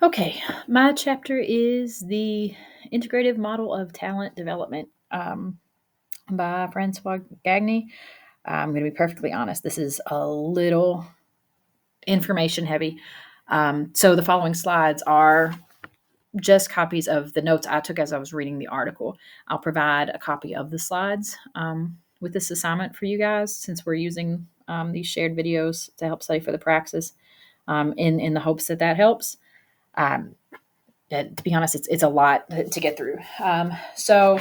Okay, my chapter is the integrative model of talent development by Francois Gagne. I'm going to be perfectly honest. This is a little information heavy. So the following slides are just copies of the notes I took as I was reading the article. I'll provide a copy of the slides with this assignment for you guys since we're using these shared videos to help study for the praxis in the hopes that that helps. Um, to be honest, it's a lot to get through. So,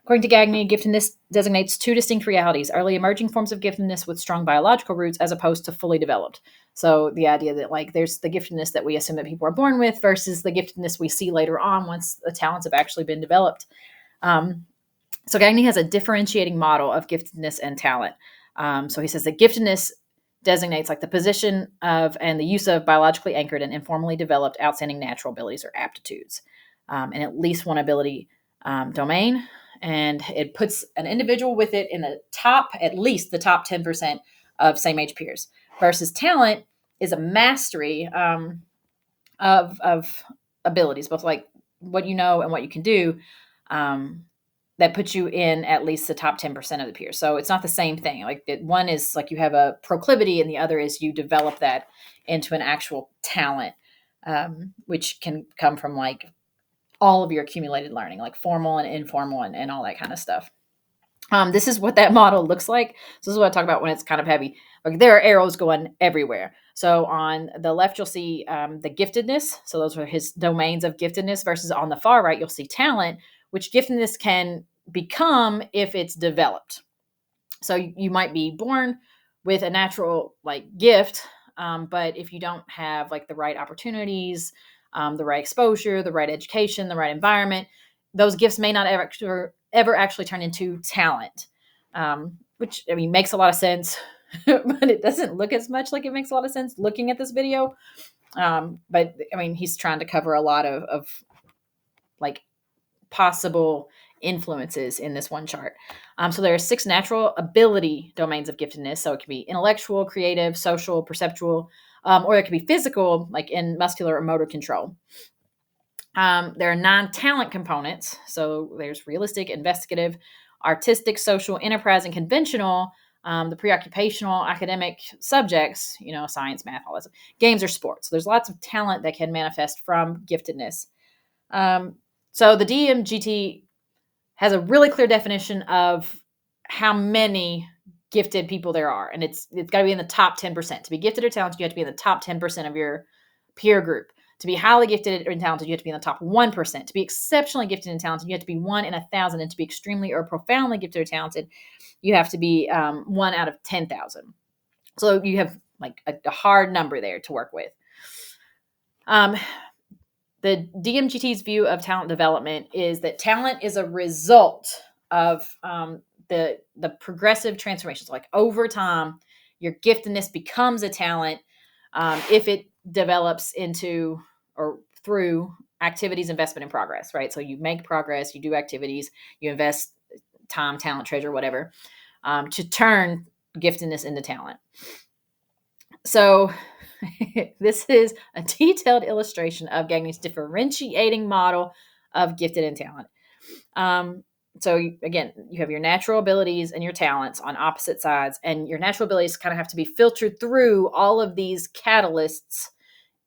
according to Gagne, giftedness designates two distinct realities: early emerging forms of giftedness with strong biological roots, as opposed to fully developed. So, the idea that like there's the giftedness that we assume that people are born with versus the giftedness we see later on once the talents have actually been developed. So, Gagne has a differentiating model of giftedness and talent. So, he says that giftedness designates like the position of and the use of biologically anchored and informally developed outstanding natural abilities or aptitudes in at least one ability domain. And it puts an individual with it in the top, at least the top 10% of same age peers, versus talent is a mastery of abilities, both like what you know and what you can do. That puts you in at least the top 10% of the peers. So it's not the same thing. Like one is like you have a proclivity and the other is you develop that into an actual talent, which can come from like all of your accumulated learning, like formal and informal and all that kind of stuff. This is what that model looks like. So this is what I talk about when it's kind of heavy. Like there are arrows going everywhere. So on the left, you'll see the giftedness. So those are his domains of giftedness versus on the far right, you'll see talent, which giftedness can become if it's developed. So you might be born with a natural like gift, but if you don't have like the right opportunities, the right exposure, the right education, the right environment, those gifts may not ever actually turn into talent, which I mean makes a lot of sense, but it doesn't look as much like it makes a lot of sense looking at this video. But I mean, he's trying to cover a lot of like possible influences in this one chart. So there are 6 natural ability domains of giftedness. So it can be intellectual, creative, social, perceptual, or it can be physical, like in muscular or motor control. There are 9 talent components. So there's realistic, investigative, artistic, social, enterprise, and conventional. The preoccupational, academic subjects, science, math, all that stuff, games or sports. So there's lots of talent that can manifest from giftedness. So the DMGT has a really clear definition of how many gifted people there are, and it's got to be in the top 10%. To be gifted or talented, you have to be in the top 10% of your peer group. To be highly gifted or talented, you have to be in the top 1%. To be exceptionally gifted and talented, you have to be 1 in 1,000. And to be extremely or profoundly gifted or talented, you have to be 1 out of 10,000. So you have like a hard number there to work with. The DMGT's view of talent development is that talent is a result of the progressive transformations. Like over time, your giftedness becomes a talent if it develops into or through activities, investment, and progress, right? So you make progress, you do activities, you invest time, talent, treasure, whatever, to turn giftedness into talent. So this is a detailed illustration of Gagne's differentiating model of gifted and talent. So again, you have your natural abilities and your talents on opposite sides, and your natural abilities kind of have to be filtered through all of these catalysts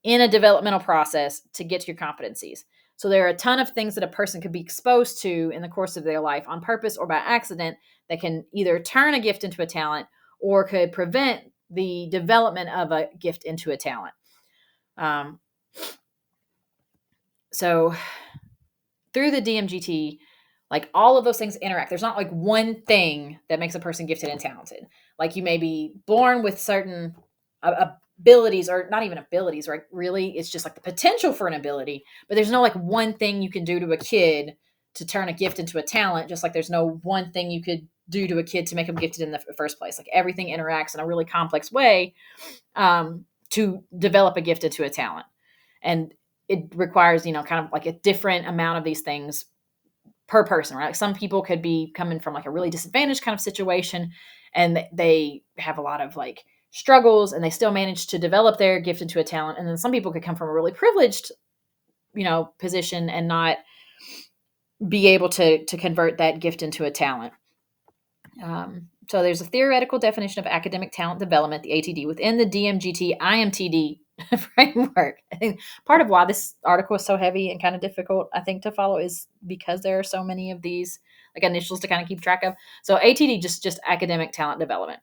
in a developmental process to get to your competencies. So there are a ton of things that a person could be exposed to in the course of their life on purpose or by accident that can either turn a gift into a talent or could prevent the development of a gift into a talent. So through the DMGT, like all of those things interact. There's not like one thing that makes a person gifted and talented. Like you may be born with certain abilities, or not even abilities, right? Really, it's just like the potential for an ability, but there's no like one thing you can do to a kid to turn a gift into a talent, just like there's no one thing you could do to a kid to make them gifted in the first place. Like everything interacts in a really complex way to develop a gift into a talent. And it requires, kind of like a different amount of these things per person, right? Like some people could be coming from like a really disadvantaged kind of situation and they have a lot of like struggles and they still manage to develop their gift into a talent. And then some people could come from a really privileged position and not be able to convert that gift into a talent. So there's a theoretical definition of academic talent development, the ATD, within the DMGT IMTD framework. I think part of why this article is so heavy and kind of difficult, I think, to follow is because there are so many of these like initials to kind of keep track of. So ATD, just academic talent development,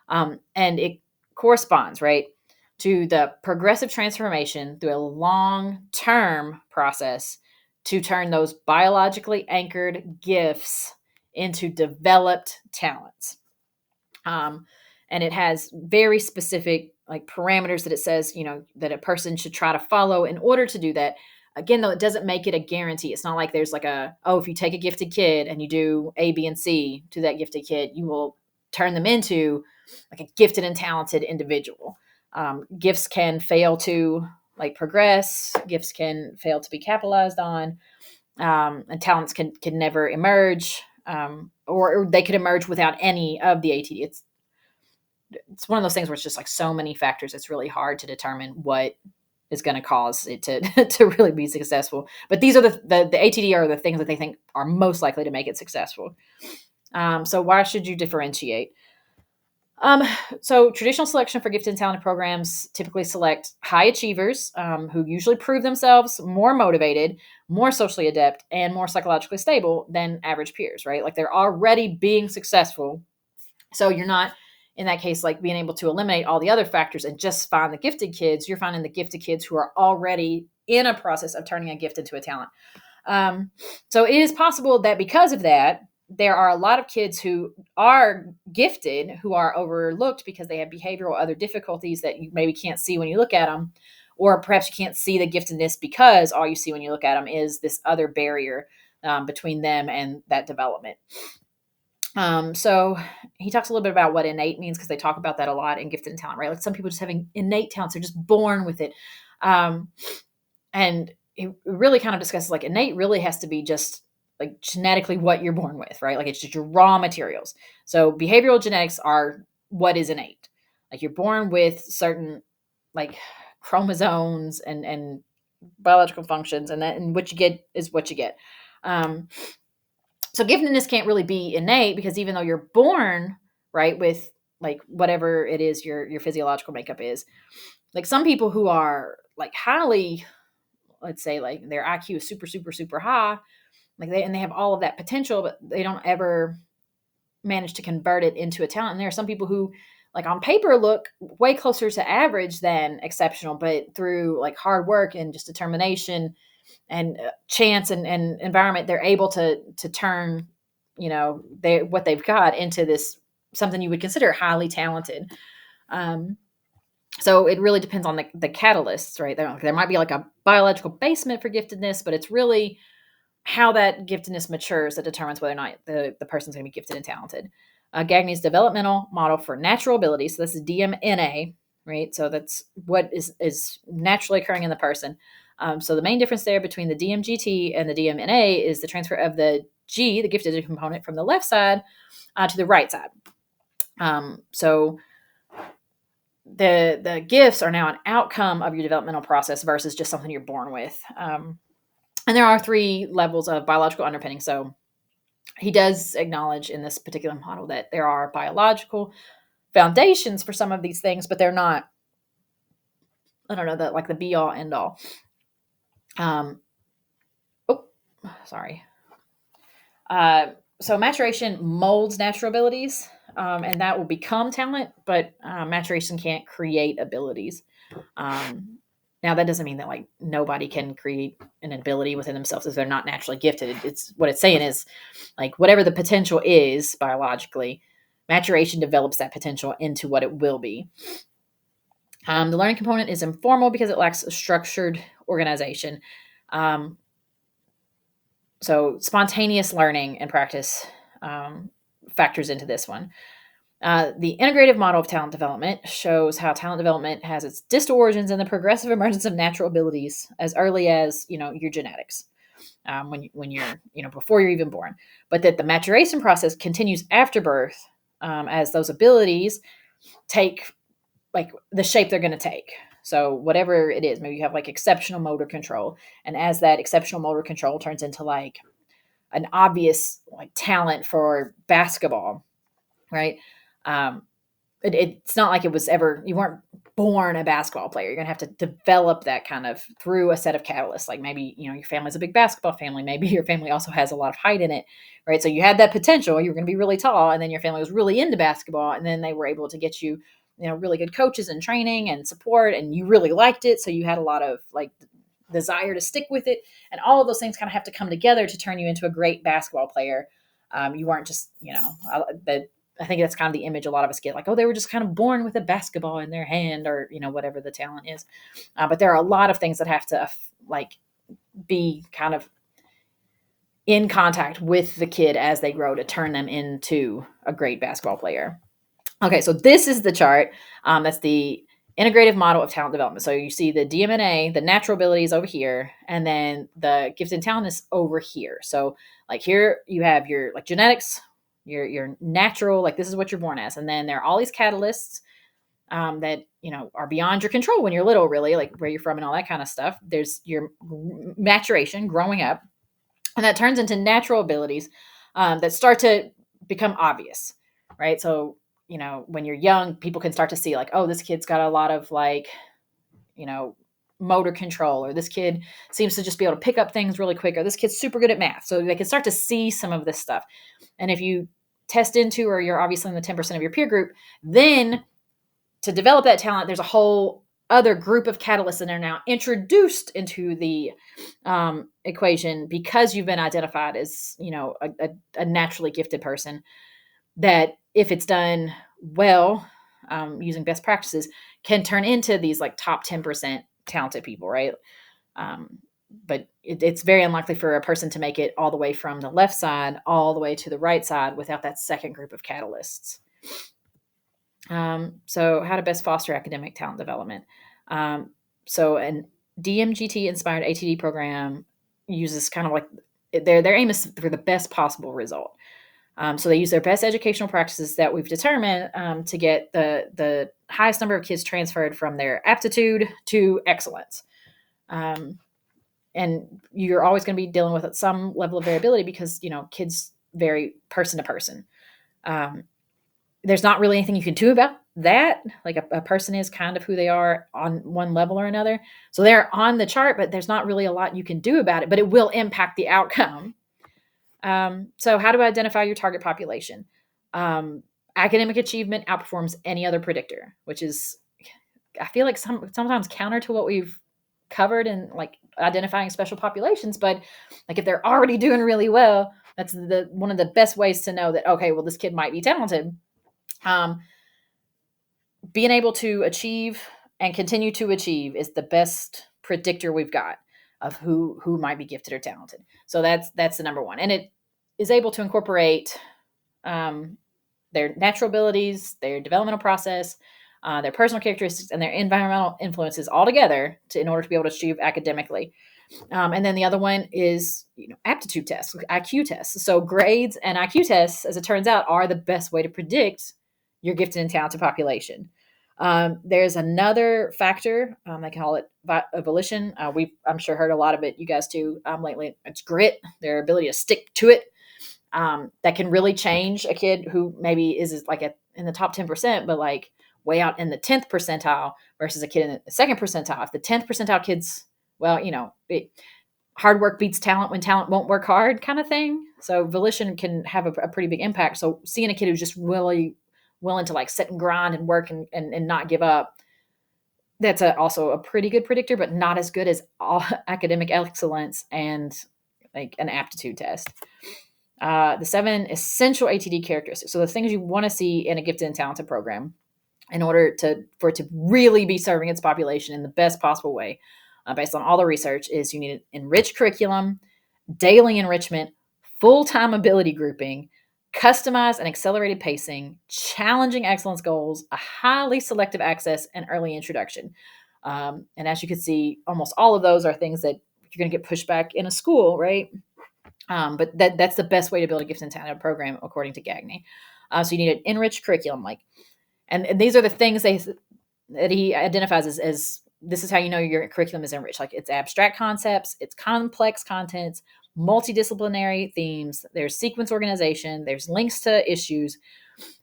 and it corresponds, right, to the progressive transformation through a long-term process to turn those biologically anchored gifts into developed talents. And it has very specific like parameters that it says, that a person should try to follow in order to do that. Again, though, it doesn't make it a guarantee. It's not like there's like if you take a gifted kid and you do A, B, and C to that gifted kid, you will turn them into like a gifted and talented individual. Gifts can fail to like progress. Gifts can fail to be capitalized on. And talents can never emerge, or they could emerge without any of the ATD. It's one of those things where it's just like so many factors. It's really hard to determine what is going to cause it to to really be successful. But these are the ATD are the things that they think are most likely to make it successful. So why should you differentiate? So traditional selection for gifted and talented programs typically select high achievers who usually prove themselves more motivated, more socially adept, and more psychologically stable than average peers, right? Like they're already being successful. So you're not, in that case, like being able to eliminate all the other factors and just find the gifted kids. You're finding the gifted kids who are already in a process of turning a gift into a talent. So it is possible that because of that, there are a lot of kids who are gifted who are overlooked because they have behavioral other difficulties that you maybe can't see when you look at them, or perhaps you can't see the giftedness because all you see when you look at them is this other barrier between them and that development. So he talks a little bit about what innate means because they talk about that a lot in gifted and talent, right? Like some people just having innate talents, they're just born with it. And it really kind of discusses like innate really has to be just like genetically what you're born with, right? Like it's just your raw materials. So behavioral genetics are what is innate. Like you're born with certain like chromosomes and biological functions, and what you get is what you get. So giftedness can't really be innate because even though you're born right with like whatever it is your physiological makeup is, like some people who are like highly, let's say like their IQ is super super super high, like they have all of that potential, but they don't ever manage to convert it into a talent. And there are some people who like on paper look way closer to average than exceptional, but through like hard work and just determination and chance and environment, they're able to turn, what they've got into this something you would consider highly talented. So it really depends on the catalysts, right? There might be like a biological basement for giftedness, but it's really how that giftedness matures that determines whether or not the person's going to be gifted and talented. Gagne's developmental model for natural abilities. So this is DMNA, right? So that's what is naturally occurring in the person. So the main difference there between the DMGT and the DMNA is the transfer of the G, the gifted component, from the left side to the right side. So the gifts are now an outcome of your developmental process versus just something you're born with. And there are 3 levels of biological underpinning. So he does acknowledge in this particular model that there are biological foundations for some of these things, but they're not, I don't know, that like the be all end all. Sorry. So maturation molds natural abilities, and that will become talent, but maturation can't create abilities. Now that doesn't mean that like nobody can create an ability within themselves if they're not naturally gifted. It's what it's saying is like whatever the potential is biologically, maturation develops that potential into what it will be. The learning component is informal because it lacks a structured organization. So spontaneous learning and practice factors into this one. The integrative model of talent development shows how talent development has its distal origins in the progressive emergence of natural abilities as early as your genetics, when you're before you're even born, but that the maturation process continues after birth as those abilities take like the shape they're going to take. So whatever it is, maybe you have like exceptional motor control. And as that exceptional motor control turns into like an obvious like talent for basketball, right? Um, it's not like it was ever, you weren't born a basketball player. You're going to have to develop that kind of through a set of catalysts. Like maybe, your family's a big basketball family. Maybe your family also has a lot of height in it, right? So you had that potential, you were going to be really tall, and then your family was really into basketball. And then they were able to get you, really good coaches and training and support, and you really liked it. So you had a lot of like desire to stick with it. And all of those things kind of have to come together to turn you into a great basketball player. You weren't just, I think that's kind of the image a lot of us get, like, oh, they were just kind of born with a basketball in their hand, or, whatever the talent is. But there are a lot of things that have to like be kind of in contact with the kid as they grow to turn them into a great basketball player. Okay, so this is the chart. That's the integrative model of talent development. So you see the DMNA, the natural abilities over here, and then the gifted and talent is over here. So like here you have your like genetics, your natural, like this is what you're born as. And then there are all these catalysts that, are beyond your control when you're little, really, like where you're from and all that kind of stuff. There's your maturation, growing up, and that turns into natural abilities that start to become obvious, right? So, when you're young, people can start to see like, oh, this kid's got a lot of like, motor control, or this kid seems to just be able to pick up things really quick, or this kid's super good at math. So they can start to see some of this stuff. And if you test into, or you're obviously in the 10% of your peer group, then to develop that talent, there's a whole other group of catalysts that are now introduced into the equation because you've been identified as, a naturally gifted person, that if it's done well, using best practices, can turn into these like top 10% talented people, right? But it's very unlikely for a person to make it all the way from the left side all the way to the right side without that second group of catalysts. So how to best foster academic talent development. So an DMGT inspired ATD program uses kind of like their aim is for the best possible result. So they use their best educational practices that we've determined to get the highest number of kids transferred from their aptitude to excellence. And you're always going to be dealing with some level of variability because, kids vary person to person. There's not really anything you can do about that. Like a person is kind of who they are on one level or another. So they're on the chart, but there's not really a lot you can do about it, but it will impact the outcome. So how do I identify your target population? Academic achievement outperforms any other predictor, which is, I feel like sometimes counter to what we've covered in like identifying special populations. But like if they're already doing really well, that's one of the best ways to know that, okay, well, this kid might be talented. Being able to achieve and continue to achieve is the best predictor we've got of who might be gifted or talented. So that's the number one. And it is able to incorporate their natural abilities, their developmental process, their personal characteristics, and their environmental influences all together in order to be able to achieve academically. And then the other one is aptitude tests, IQ tests. So grades and IQ tests, as it turns out, are the best way to predict your gifted and talented population. There's another factor, they call it volition. We've, I'm sure, heard a lot of it, you guys too, lately. It's grit, their ability to stick to it. That can really change a kid who maybe is like in the top 10%, but like way out in the 10th percentile versus a kid in the second percentile. If the 10th percentile kids, well, hard work beats talent when talent won't work hard kind of thing. So volition can have a pretty big impact. So seeing a kid who's just really willing to like sit and grind and work and not give up, that's also a pretty good predictor, but not as good as all academic excellence and like an aptitude test. The 7 essential ATD characteristics. So the things you want to see in a gifted and talented program in order for it to really be serving its population in the best possible way, based on all the research, is you need an enriched curriculum, daily enrichment, full-time ability grouping, customized and accelerated pacing, challenging excellence goals, a highly selective access, and early introduction. And as you can see, almost all of those are things that you're going to get pushed back in a school, right? But that's the best way to build a gifted and talented program, according to Gagne. So you need an enriched curriculum, and these are the things that he identifies as this is how you know your curriculum is enriched. Like, it's abstract concepts, it's complex contents, multidisciplinary themes, there's sequence organization, there's links to issues,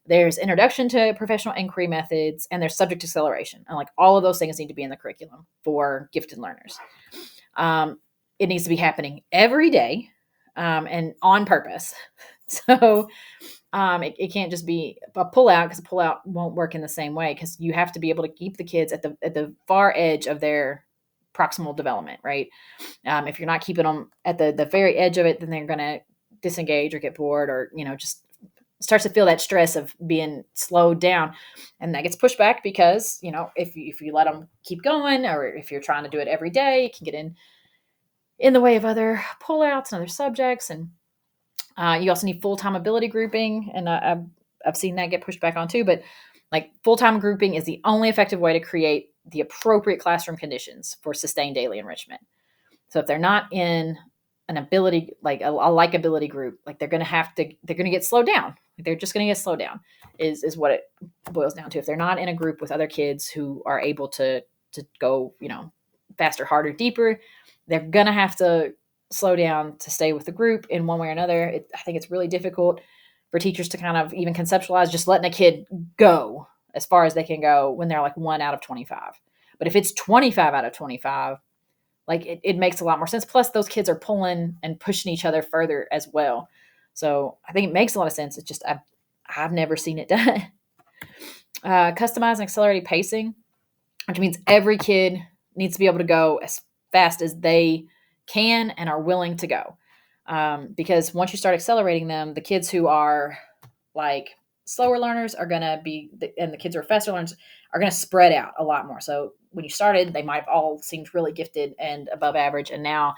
there's introduction to professional inquiry methods, and there's subject acceleration. And like, all of those things need to be in the curriculum for gifted learners. It needs to be happening every day, and on purpose. So it can't just be a pullout, because a pullout won't work in the same way, because you have to be able to keep the kids at the far edge of their proximal development, right? If you're not keeping them at the very edge of it, then they're going to disengage or get bored, or just starts to feel that stress of being slowed down, and that gets pushed back, because if you let them keep going, or if you're trying to do it every day, it can get in the way of other pullouts and other subjects. And you also need full-time ability grouping, and I've seen that get pushed back on too. But like, full-time grouping is the only effective way to create the appropriate classroom conditions for sustained daily enrichment. So if they're not in an ability, like a likability group, like they're going to get slowed down. They're just going to get slowed down is what it boils down to. If they're not in a group with other kids who are able to go, faster, harder, deeper, they're going to have to slow down to stay with the group in one way or another. I think it's really difficult for teachers to kind of even conceptualize just letting a kid go as far as they can go when they're like 1 out of 25. But if it's 25 out of 25, like it makes a lot more sense. Plus, those kids are pulling and pushing each other further as well. So I think it makes a lot of sense. It's just I've never seen it done. Customized and accelerated pacing, which means every kid needs to be able to go as fast as they can and are willing to go. Because once you start accelerating them, the kids who are like slower learners are going to be, and the kids who are faster learners are going to spread out a lot more. So when you started, they might have all seemed really gifted and above average. And now,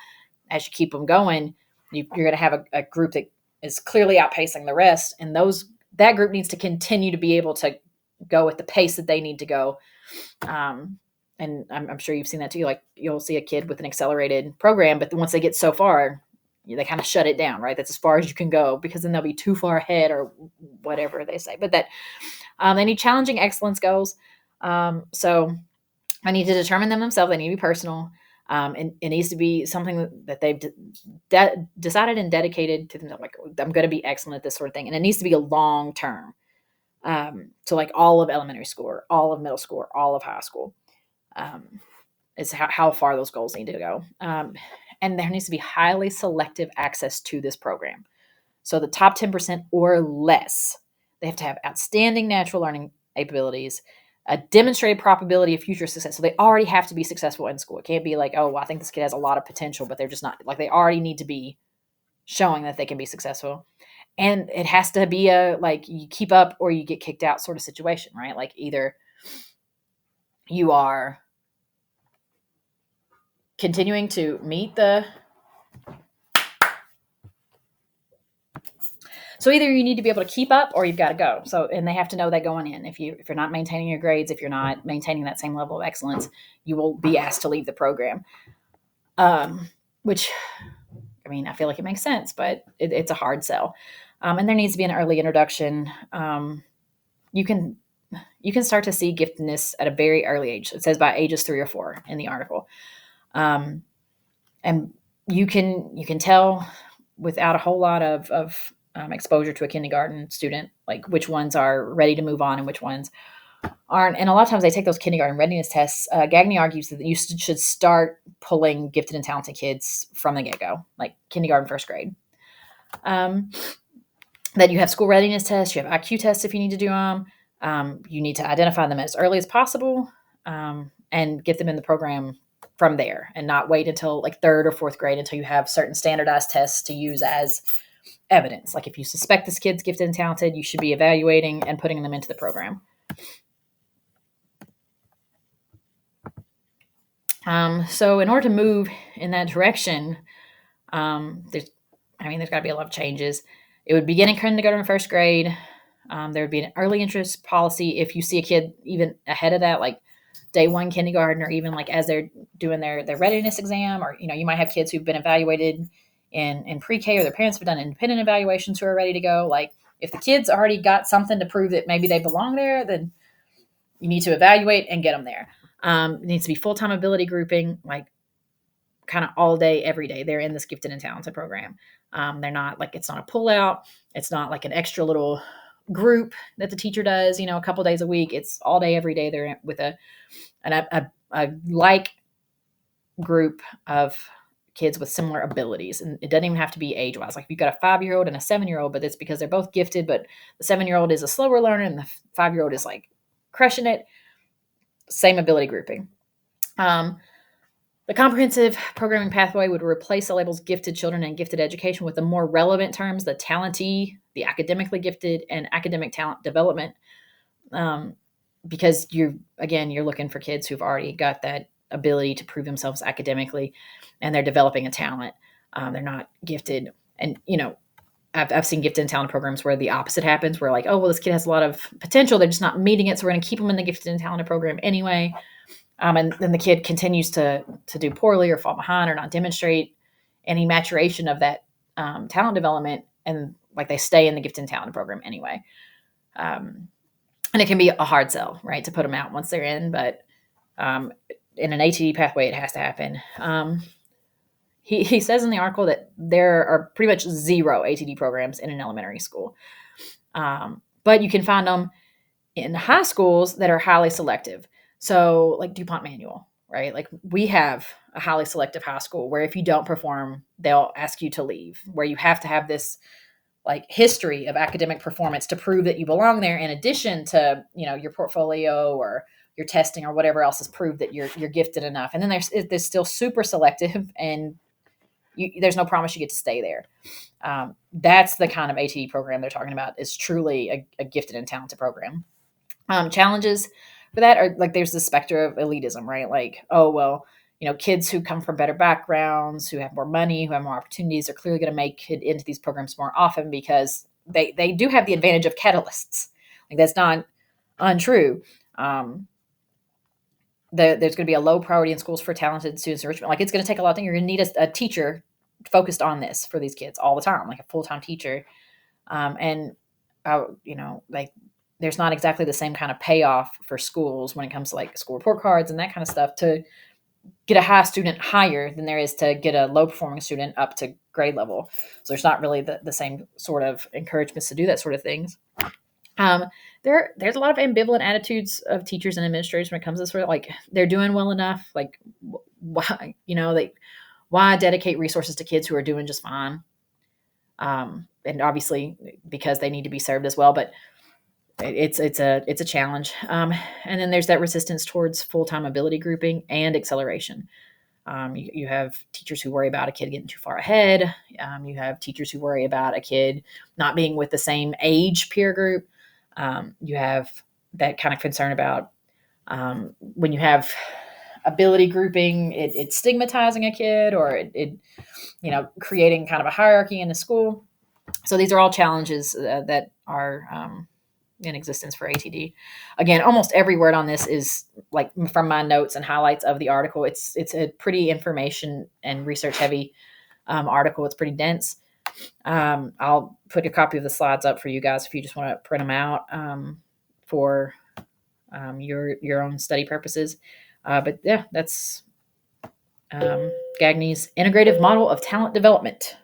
as you keep them going, you're going to have a group that is clearly outpacing the rest. And that group needs to continue to be able to go at the pace that they need to go. And I'm sure you've seen that too. Like, you'll see a kid with an accelerated program, but once they get so far, they kind of shut it down, right? That's as far as you can go, because then they'll be too far ahead, or whatever they say. But that they need challenging excellence goals. So I need to determine them themselves. They need to be personal. And it needs to be something that they've decided and dedicated to themselves. Like, I'm going to be excellent at this sort of thing. And it needs to be a long term. So like, all of elementary school, or all of middle school, or all of high school, is how far those goals need to go. And there needs to be highly selective access to this program. So the top 10% or less, they have to have outstanding natural learning abilities, a demonstrated probability of future success. So they already have to be successful in school. It can't be like, oh, well, I think this kid has a lot of potential, but they're just not. Like, they already need to be showing that they can be successful. And it has to be a, like, you keep up or you get kicked out sort of situation, right? Like, either you are continuing to meet so either you need to be able to keep up, or you've got to go. So, and they have to know that going in. If you're not maintaining your grades, if you're not maintaining that same level of excellence, you will be asked to leave the program. Which, I mean, I feel like it makes sense, but it's a hard sell. And there needs to be an early introduction. You can start to see giftedness at a very early age. It says by ages 3 or 4 in the article. And you can tell without a whole lot of exposure to a kindergarten student, like, which ones are ready to move on and which ones aren't. And a lot of times they take those kindergarten readiness tests. Gagne argues that you should start pulling gifted and talented kids from the get-go, like kindergarten, first grade. That you have school readiness tests, you have IQ tests if you need to do them. You need to identify them as early as possible, and get them in the program from there, and not wait until like 3rd or 4th grade until you have certain standardized tests to use as evidence. Like, if you suspect this kid's gifted and talented, you should be evaluating and putting them into the program. So in order to move in that direction, there's got to be a lot of changes. It would begin in kindergarten and first grade. There would be an early interest policy. If you see a kid even ahead of that, like day 1 kindergarten, or even like as they're doing their readiness exam, or, you might have kids who've been evaluated in pre-K, or their parents have done independent evaluations who are ready to go. Like, if the kid's already got something to prove that maybe they belong there, then you need to evaluate and get them there. It needs to be full-time ability grouping, like kind of all day, every day. They're in this gifted and talented program. They're not like, it's not a pullout. It's not like an extra little group that the teacher does, a couple days a week. It's all day, every day. They're with a like group of kids with similar abilities. And it doesn't even have to be age wise. Like if you've got a 5-year-old and a 7-year-old, but it's because they're both gifted, but the 7-year-old is a slower learner and the 5-year-old is like crushing it. Same ability grouping. The comprehensive programming pathway would replace the labels gifted children and gifted education with the more relevant terms, the talentee, the academically gifted, and academic talent development. Because you're looking for kids who've already got that ability to prove themselves academically, and they're developing a talent. They're not gifted. And, I've seen gifted and talented programs where the opposite happens, where like, oh, well, this kid has a lot of potential. They're just not meeting it. So we're going to keep them in the gifted and talented program anyway. And then the kid continues to do poorly or fall behind or not demonstrate any maturation of that talent development. And like they stay in the gifted and talented program anyway. And it can be a hard sell, right, to put them out once they're in. But in an ATD pathway, it has to happen. He says in the article that there are pretty much 0 ATD programs in an elementary school. But you can find them in high schools that are highly selective. So like DuPont Manual, right? Like we have a highly selective high school where if you don't perform, they'll ask you to leave, where you have to have this like history of academic performance to prove that you belong there, in addition to, your portfolio or your testing or whatever else has proved that you're gifted enough. And then there's still super selective, and there's no promise you get to stay there. That's the kind of ATD program they're talking about, is truly a gifted and talented program. Challenges for that are like, there's the specter of elitism, right? Like, oh, well, kids who come from better backgrounds, who have more money, who have more opportunities, are clearly going to make it into these programs more often because they do have the advantage of catalysts. Like that's not untrue. There's going to be a low priority in schools for talented students enrichment. Like it's going to take a lot of things. You're going to need a teacher focused on this for these kids all the time, like a full-time teacher. Like there's not exactly the same kind of payoff for schools when it comes to like school report cards and that kind of stuff to get a high student higher than there is to get a low performing student up to grade level. So there's not really the same sort of encouragements to do that sort of things. There's a lot of ambivalent attitudes of teachers and administrators when it comes to sort of like, they're doing well enough. Like why, why dedicate resources to kids who are doing just fine? And obviously because they need to be served as well, but it's a challenge. And then there's that resistance towards full-time ability grouping and acceleration. You have teachers who worry about a kid getting too far ahead. You have teachers who worry about a kid not being with the same age peer group. You have that kind of concern about when you have ability grouping, it's stigmatizing a kid, or it creating kind of a hierarchy in the school. So these are all challenges that are in existence for ATD. Again, almost every word on this is like from my notes and highlights of the article. It's a pretty information and research heavy article. It's pretty dense. I'll put a copy of the slides up for you guys if you just want to print them out for your own study purposes. But yeah, that's Gagne's integrative model of talent development.